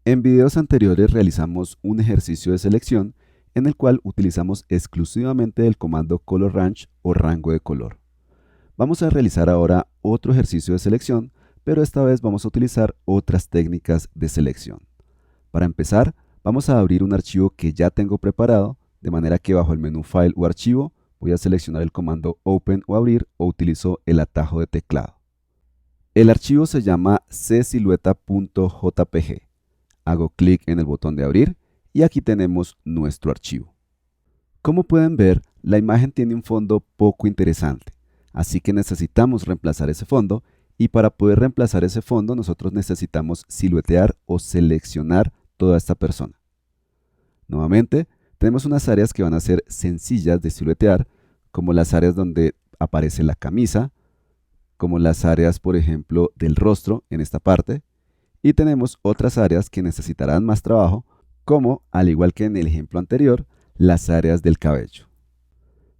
En videos anteriores realizamos un ejercicio de selección en el cual utilizamos exclusivamente el comando color range o rango de color. Vamos a realizar ahora otro ejercicio de selección, pero esta vez vamos a utilizar otras técnicas de selección. Para empezar, vamos a abrir un archivo que ya tengo preparado, de manera que bajo el menú File o Archivo voy a seleccionar el comando Open o Abrir o utilizo el atajo de teclado. El archivo se llama csilueta.jpg. Hago clic en el botón de abrir y aquí tenemos nuestro archivo. Como pueden ver, la imagen tiene un fondo poco interesante, así que necesitamos reemplazar ese fondo y para poder reemplazar ese fondo nosotros necesitamos siluetear o seleccionar toda esta persona. Nuevamente, tenemos unas áreas que van a ser sencillas de siluetear, como las áreas donde aparece la camisa, como las áreas, por ejemplo, del rostro en esta parte, y tenemos otras áreas que necesitarán más trabajo, como, al igual que en el ejemplo anterior, las áreas del cabello.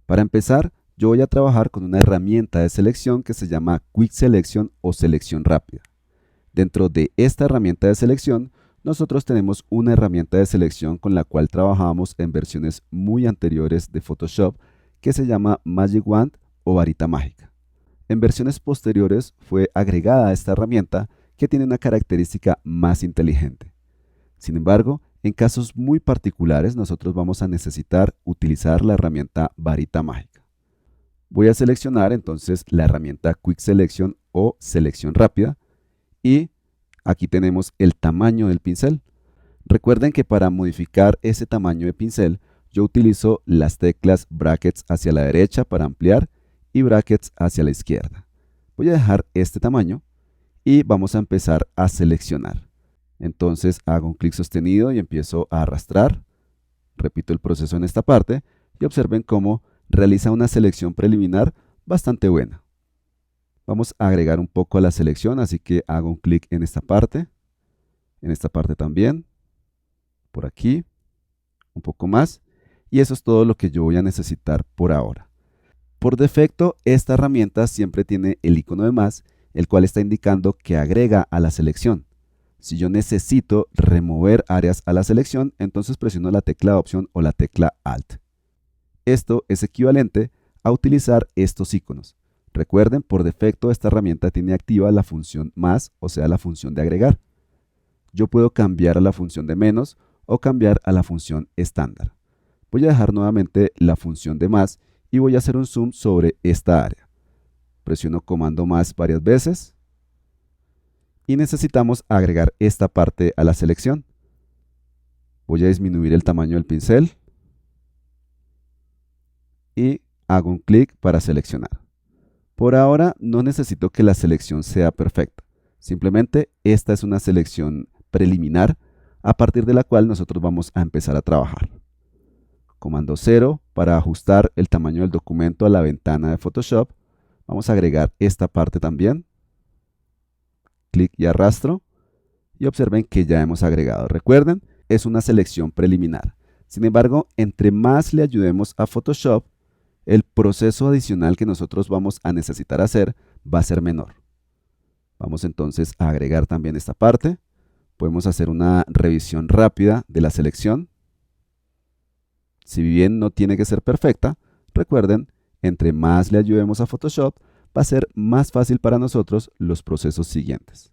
Para empezar, yo voy a trabajar con una herramienta de selección que se llama Quick Selection o selección rápida. Dentro de esta herramienta de selección, nosotros tenemos una herramienta de selección con la cual trabajábamos en versiones muy anteriores de Photoshop que se llama Magic Wand o varita mágica. En versiones posteriores fue agregada esta herramienta que tiene una característica más inteligente. Sin embargo, en casos muy particulares nosotros vamos a necesitar utilizar la herramienta varita mágica. Voy a seleccionar entonces la herramienta Quick Selection o selección rápida y aquí tenemos el tamaño del pincel. Recuerden que para modificar ese tamaño de pincel yo utilizo las teclas brackets hacia la derecha para ampliar y brackets hacia la izquierda. Voy a dejar este tamaño y vamos a empezar a seleccionar. Entonces hago un clic sostenido y empiezo a arrastrar. Repito el proceso en esta parte y observen cómo realiza una selección preliminar bastante buena. Vamos a agregar un poco a la selección, así que hago un clic en esta parte también, por aquí, un poco más, y eso es todo lo que yo voy a necesitar por ahora. Por defecto, esta herramienta siempre tiene el icono de más, el cual está indicando que agrega a la selección. Si yo necesito remover áreas a la selección, entonces presiono la tecla de opción o la tecla Alt. Esto es equivalente a utilizar estos iconos. Recuerden, por defecto esta herramienta tiene activa la función más, o sea la función de agregar. Yo puedo cambiar a la función de menos o cambiar a la función estándar. Voy a dejar nuevamente la función de más y voy a hacer un zoom sobre esta área. Presiono comando más varias veces y necesitamos agregar esta parte a la selección. Voy a disminuir el tamaño del pincel y hago un clic para seleccionar. Por ahora no necesito que la selección sea perfecta. Simplemente esta es una selección preliminar a partir de la cual nosotros vamos a empezar a trabajar. Comando 0 para ajustar el tamaño del documento a la ventana de Photoshop. Vamos a agregar esta parte también. Clic y arrastro. Y observen que ya hemos agregado. Recuerden, es una selección preliminar. Sin embargo, entre más le ayudemos a Photoshop, el proceso adicional que nosotros vamos a necesitar hacer va a ser menor. Vamos entonces a agregar también esta parte. Podemos hacer una revisión rápida de la selección. Si bien no tiene que ser perfecta, recuerden, entre más le ayudemos a Photoshop, va a ser más fácil para nosotros los procesos siguientes.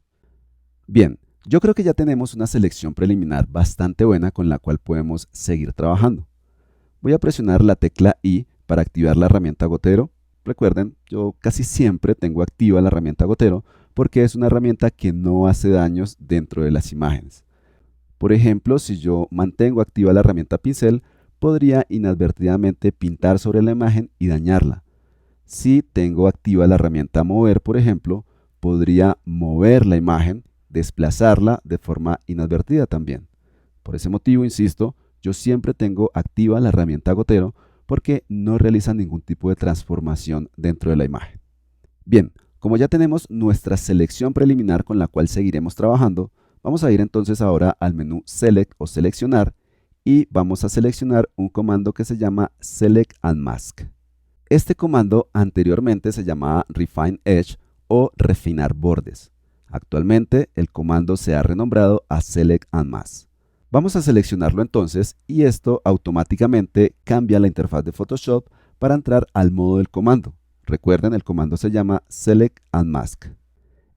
Bien, yo creo que ya tenemos una selección preliminar bastante buena con la cual podemos seguir trabajando. Voy a presionar la tecla I para activar la herramienta gotero. Recuerden, yo casi siempre tengo activa la herramienta gotero porque es una herramienta que no hace daños dentro de las imágenes. Por ejemplo, si yo mantengo activa la herramienta pincel, podría inadvertidamente pintar sobre la imagen y dañarla. Si tengo activa la herramienta mover, por ejemplo, podría mover la imagen, desplazarla de forma inadvertida también. Por ese motivo, insisto, yo siempre tengo activa la herramienta gotero porque no realiza ningún tipo de transformación dentro de la imagen. Bien, como ya tenemos nuestra selección preliminar con la cual seguiremos trabajando, vamos a ir entonces ahora al menú Select o Seleccionar y vamos a seleccionar un comando que se llama Select and Mask. Este comando anteriormente se llamaba Refine Edge o refinar bordes. Actualmente el comando se ha renombrado a Select and Mask. Vamos a seleccionarlo entonces y esto automáticamente cambia la interfaz de Photoshop para entrar al modo del comando. Recuerden, el comando se llama Select and Mask.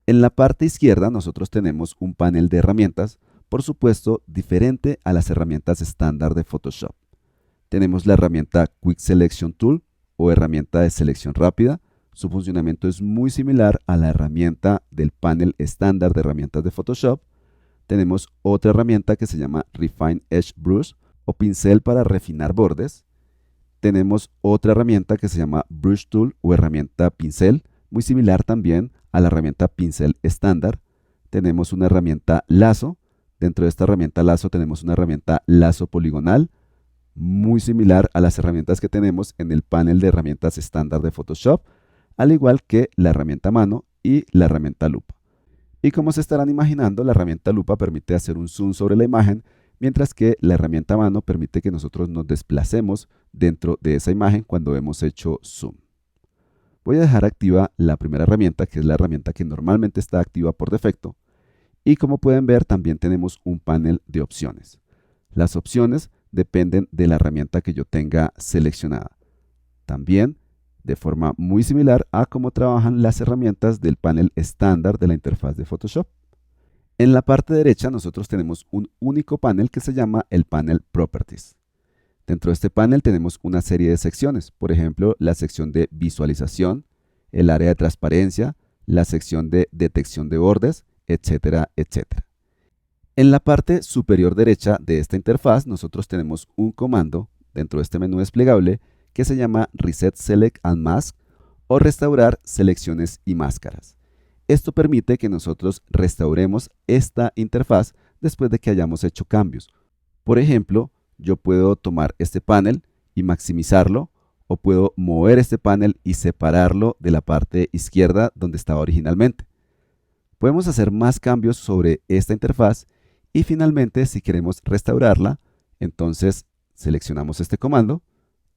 En la parte izquierda nosotros tenemos un panel de herramientas, por supuesto diferente a las herramientas estándar de Photoshop. Tenemos la herramienta Quick Selection Tool o herramienta de selección rápida. Su funcionamiento es muy similar a la herramienta del panel estándar de herramientas de Photoshop. Tenemos otra herramienta que se llama Refine Edge Brush o pincel para refinar bordes. Tenemos otra herramienta que se llama Brush Tool o herramienta pincel, muy similar también a la herramienta pincel estándar. Tenemos una herramienta lazo. Dentro de esta herramienta lazo tenemos una herramienta lazo poligonal, muy similar a las herramientas que tenemos en el panel de herramientas estándar de Photoshop, al igual que la herramienta mano y la herramienta lupa. Y como se estarán imaginando, la herramienta lupa permite hacer un zoom sobre la imagen, mientras que la herramienta mano permite que nosotros nos desplacemos dentro de esa imagen cuando hemos hecho zoom. Voy a dejar activa la primera herramienta, que es la herramienta que normalmente está activa por defecto. Y como pueden ver, también tenemos un panel de opciones. Las opciones dependen de la herramienta que yo tenga seleccionada. También de forma muy similar a cómo trabajan las herramientas del panel estándar de la interfaz de Photoshop. En la parte derecha nosotros tenemos un único panel que se llama el panel Properties. Dentro de este panel tenemos una serie de secciones, por ejemplo, la sección de visualización, el área de transparencia, la sección de detección de bordes, etcétera, etcétera. En la parte superior derecha de esta interfaz nosotros tenemos un comando dentro de este menú desplegable que se llama Reset Select and Mask o restaurar selecciones y máscaras. Esto permite que nosotros restauremos esta interfaz después de que hayamos hecho cambios. Por ejemplo, yo puedo tomar este panel y maximizarlo, o puedo mover este panel y separarlo de la parte izquierda donde estaba originalmente. Podemos hacer más cambios sobre esta interfaz y finalmente, si queremos restaurarla, entonces seleccionamos este comando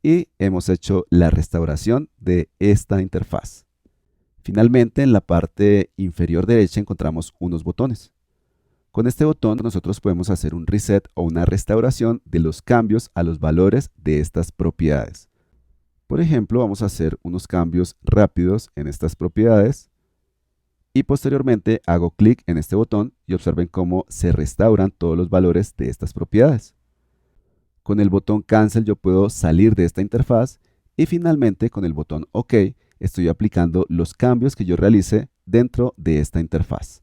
y hemos hecho la restauración de esta interfaz. Finalmente, en la parte inferior derecha encontramos unos botones. Con este botón nosotros podemos hacer un reset o una restauración de los cambios a los valores de estas propiedades. Por ejemplo, vamos a hacer unos cambios rápidos en estas propiedades y posteriormente hago clic en este botón y observen cómo se restauran todos los valores de estas propiedades. Con el botón Cancel yo puedo salir de esta interfaz y finalmente con el botón OK estoy aplicando los cambios que yo realice dentro de esta interfaz.